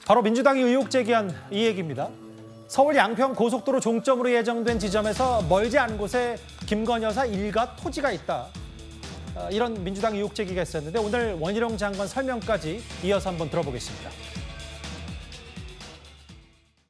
바로 민주당이 의혹 제기한 이 얘기입니다. 서울 양평 고속도로 종점으로 예정된 지점에서 멀지 않은 곳에 김건희 여사 일가 토지가 있다. 이런 민주당 의혹 제기가 있었는데 오늘 원희룡 장관 설명까지 이어서 한번 들어보겠습니다.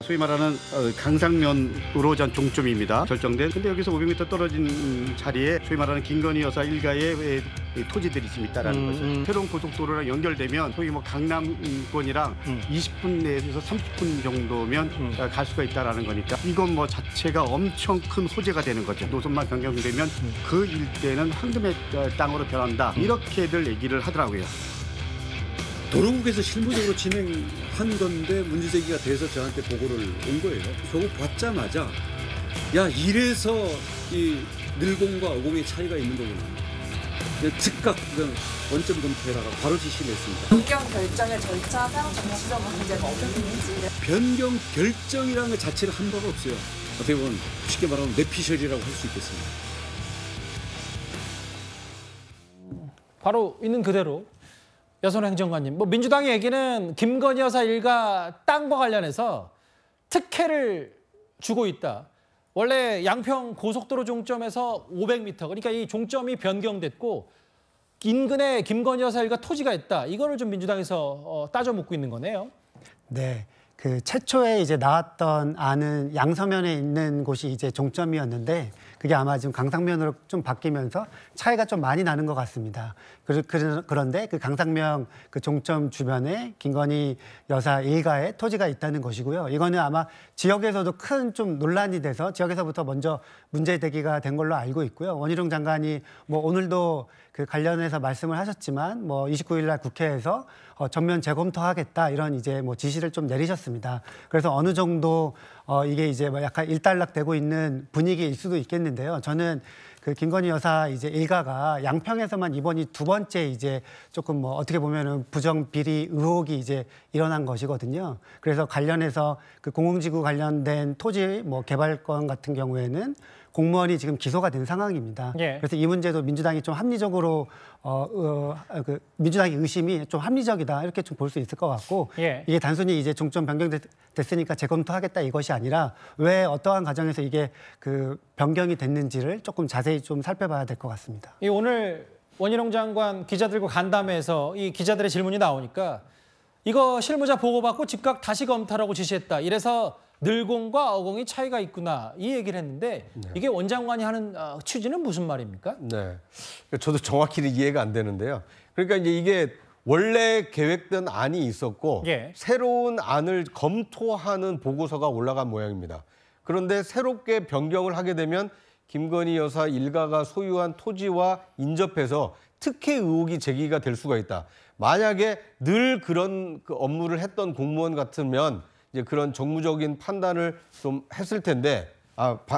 소위 말하는 강상면 우로전 종점입니다. 결정된. 근데 여기서 500m 떨어진 자리에 소위 말하는 김건희 여사 일가의 토지들이 지금 있다라는 거죠. 새로운 고속도로랑 연결되면 소위 뭐 강남권이랑 20분 내에서 30분 정도면 갈 수가 있다라는 거니까 이건 뭐 자체가 엄청 큰 호재가 되는 거죠. 노선만 변경되면 그 일대는 황금의 땅으로 변한다. 이렇게들 얘기를 하더라고요. 도로국에서 실무적으로 진행한 건데 문제제기가 돼서 저한테 보고를 온 거예요. 저거 받자마자 야 이래서 이 늘공과 어공의 차이가 있는 거구나. 즉각 원점 검토해라가 바로 지시를 했습니다. 변경 결정의 절차, 사용 정리 시점은 문제가 어떻게 있는지. 변경 결정이라는 것 자체를 한 바가 없어요. 어떻게 보면 쉽게 말하면 뇌피셜이라고 할 수 있겠습니다. 바로 있는 그대로. 여선호 행정관님, 민주당의 얘기는 김건희 여사 일가 땅과 관련해서 특혜를 주고 있다. 원래 양평 고속도로 종점에서 500m, 그러니까 이 종점이 변경됐고 인근에 김건희 여사 일가 토지가 있다. 이거를 좀 민주당에서 따져 묻고 있는 거네요. 네. 그 최초에 이제 나왔던 안은 양서면에 있는 곳이 이제 종점이었는데 그게 아마 지금 강상면으로 좀 바뀌면서 차이가 좀 많이 나는 것 같습니다. 그런데 그 강상면 그 종점 주변에 김건희 여사 일가의 토지가 있다는 것이고요. 이거는 아마 지역에서도 큰 좀 논란이 돼서 지역에서부터 먼저 문제 제기가 된 걸로 알고 있고요. 원희룡 장관이 뭐 오늘도 그 관련해서 말씀을 하셨지만 뭐 29일 날 국회에서 전면 재검토하겠다 이런 이제 뭐 지시를 좀 내리셨습니다. 그래서 어느 정도 이게 이제 뭐 약간 일단락되고 있는 분위기일 수도 있겠는데요. 저는 그 김건희 여사 이제 일가가 양평에서만 이번이 두 번째 이제 조금 뭐 어떻게 보면은 부정 비리 의혹이 이제 일어난 것이거든요. 그래서 관련해서 그 공공지구 관련된 토지 뭐 개발권 같은 경우에는 공무원이 지금 기소가 된 상황입니다. 예. 그래서 이 문제도 민주당이 좀 합리적으로 그 민주당의 의심이 좀 합리적이다 이렇게 좀 볼 수 있을 것 같고 예. 이게 단순히 이제 종점 변경됐으니까 재검토하겠다 이것이 아니라 왜 어떠한 과정에서 이게 그 변경이 됐는지를 조금 자세히 좀 살펴봐야 될 것 같습니다. 이 오늘 원희룡 장관 기자들과 간담회에서 이 기자들의 질문이 나오니까 이거 실무자 보고받고 즉각 다시 검토하라고 지시했다. 이래서 늘공과 어공이 차이가 있구나 이 얘기를 했는데 이게 원 장관이 하는 취지는 무슨 말입니까? 네, 저도 정확히는 이해가 안 되는데요. 그러니까 이제 이게 원래 계획된 안이 있었고 예. 새로운 안을 검토하는 보고서가 올라간 모양입니다. 그런데 새롭게 변경을 하게 되면 김건희 여사 일가가 소유한 토지와 인접해서 특혜 의혹이 제기가 될 수가 있다. 만약에 늘 그런 그 업무를 했던 공무원 같으면 이제 그런 정무적인 판단을 좀 했을 텐데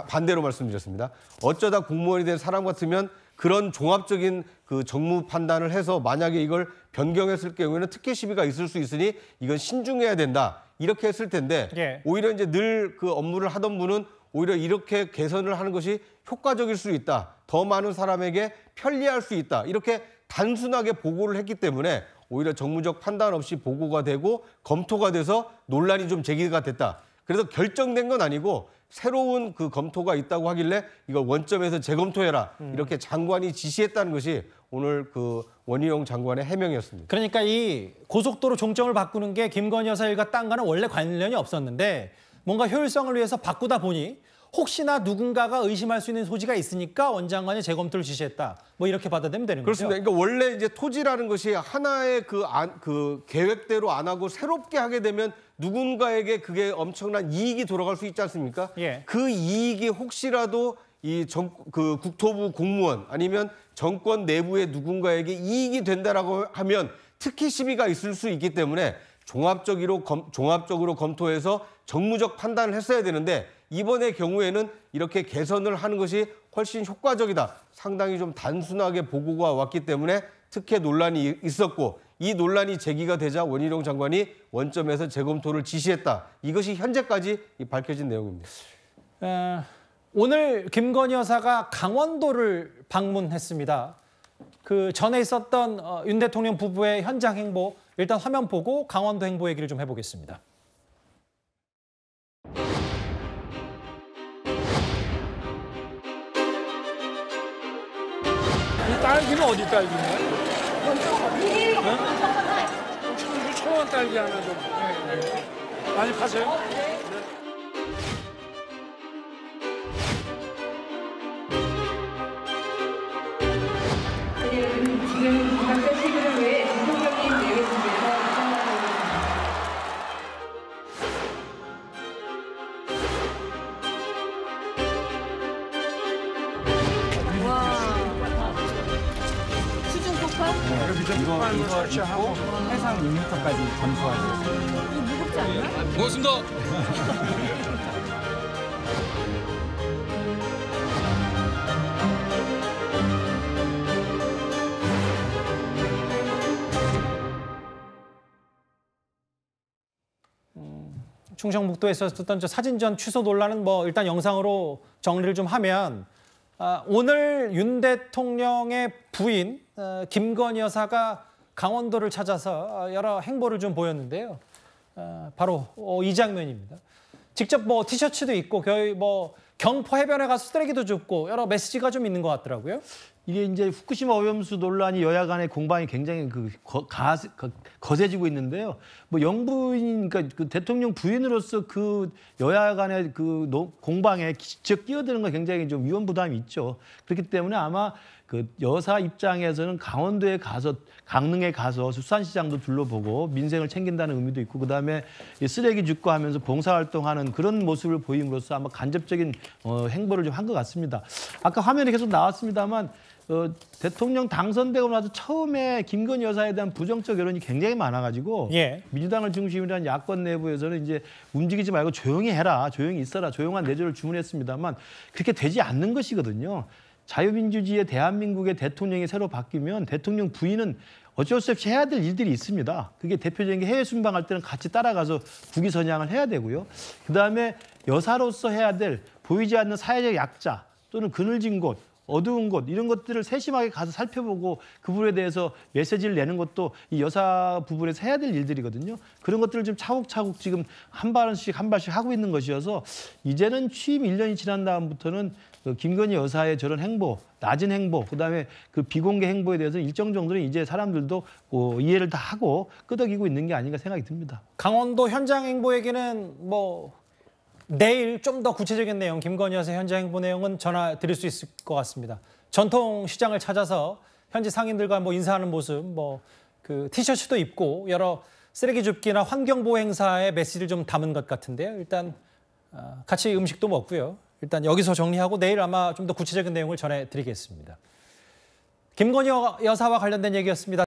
반대로 말씀드렸습니다. 어쩌다 공무원이 된 사람 같으면 그런 종합적인 그 정무 판단을 해서 만약에 이걸 변경했을 경우에는 특혜 시비가 있을 수 있으니 이건 신중해야 된다. 이렇게 했을 텐데 예. 오히려 이제 늘 그 업무를 하던 분은 오히려 이렇게 개선을 하는 것이 효과적일 수 있다. 더 많은 사람에게 편리할 수 있다. 이렇게 단순하게 보고를 했기 때문에 오히려 정무적 판단 없이 보고가 되고 검토가 돼서 논란이 좀 제기가 됐다. 그래서 결정된 건 아니고 새로운 그 검토가 있다고 하길래 이걸 원점에서 재검토해라. 이렇게 장관이 지시했다는 것이 오늘 그 원희룡 장관의 해명이었습니다. 그러니까 이 고속도로 종점을 바꾸는 게 김건희 여사 일가 땅과는 원래 관련이 없었는데 뭔가 효율성을 위해서 바꾸다 보니 혹시나 누군가가 의심할 수 있는 소지가 있으니까 원 장관이 재검토를 지시했다. 뭐 이렇게 받아들이면 되는 거죠. 그렇습니다. 그러니까 원래 이제 토지라는 것이 하나의 그 계획대로 안 하고 새롭게 하게 되면 누군가에게 그게 엄청난 이익이 돌아갈 수 있지 않습니까? 예. 그 이익이 혹시라도 그 국토부 공무원 아니면 정권 내부의 누군가에게 이익이 된다라고 하면 특혜 시비가 있을 수 있기 때문에 종합적으로 검토해서 정무적 판단을 했어야 되는데 이번의 경우에는 이렇게 개선을 하는 것이 훨씬 효과적이다. 상당히 좀 단순하게 보고가 왔기 때문에 특혜 논란이 있었고 이 논란이 제기가 되자 원희룡 장관이 원점에서 재검토를 지시했다. 이것이 현재까지 밝혀진 내용입니다. 오늘 김건희 여사가 강원도를 방문했습니다. 그 전에 있었던 윤 대통령 부부의 현장 행보 일단 화면 보고 강원도 행보 얘기를 좀 해보겠습니다. 딸기는 어디 딸기냐? 초원 딸기 하나 좀. 많이 파세요? 지금 각자 시기를 위해 대통령님 내외국에서 수중 폭발? 이거 설치하고 해상 6m까지 전투하죠. 이거 무겁지 않나? 고맙습니다. 충청북도에 있었던 저 사진전 취소 논란은 뭐 일단 영상으로 정리를 좀 하면 오늘 윤 대통령의 부인 김건희 여사가 강원도를 찾아서 여러 행보를 좀 보였는데요. 바로 이 장면입니다. 직접 뭐 티셔츠도 입고 거의 뭐 경포 해변에 가서 쓰레기도 줍고 여러 메시지가 좀 있는 것 같더라고요. 이게 이제 후쿠시마 오염수 논란이 여야 간의 공방이 굉장히 거세지고 있는데요. 뭐 영부인, 그러니까 그 대통령 부인으로서 그 여야 간의 그 공방에 직접 끼어드는 건 굉장히 좀 위험 부담이 있죠. 그렇기 때문에 아마 그 여사 입장에서는 강원도에 가서, 강릉에 가서 수산시장도 둘러보고 민생을 챙긴다는 의미도 있고, 그다음에 쓰레기 줍고 하면서 봉사활동하는 그런 모습을 보임으로써 아마 간접적인 행보를 좀 한 것 같습니다. 아까 화면에 계속 나왔습니다만 대통령 당선되고 나서 처음에 김건희 여사에 대한 부정적 여론이 굉장히 많아가지고 민주당을 중심으로 한 야권 내부에서는 이제 움직이지 말고 조용히 해라, 조용히 있어라, 조용한 내조를 주문했습니다만 그렇게 되지 않는 것이거든요. 자유민주주의의 대한민국의 대통령이 새로 바뀌면 대통령 부인은 어쩔 수 없이 해야 될 일들이 있습니다. 그게 대표적인 게 해외 순방할 때는 같이 따라가서 국위 선양을 해야 되고요. 그다음에 여사로서 해야 될 보이지 않는 사회적 약자 또는 그늘진 곳, 어두운 곳, 이런 것들을 세심하게 가서 살펴보고 그 부분에 대해서 메시지를 내는 것도 이 여사 부분에서 해야 될 일들이거든요. 그런 것들을 좀 차곡차곡 지금 한 발씩 하고 있는 것이어서 이제는 취임 1년이 지난 다음부터는 그 김건희 여사의 저런 행보, 낮은 행보, 그다음에 그 비공개 행보에 대해서 일정 정도는 이제 사람들도 이해를 다 하고 끄덕이고 있는 게 아닌가 생각이 듭니다. 강원도 현장 행보 얘기는 뭐 내일 좀 더 구체적인 내용, 김건희 여사 현장 행보 내용은 전화 드릴 수 있을 것 같습니다. 전통시장을 찾아서 현지 상인들과 뭐 인사하는 모습, 뭐 그 티셔츠도 입고 여러 쓰레기 줍기나 환경보호 행사의 메시지를 좀 담은 것 같은데요. 일단 같이 음식도 먹고요. 일단 여기서 정리하고 내일 아마 좀 더 구체적인 내용을 전해드리겠습니다. 김건희 여사와 관련된 얘기였습니다.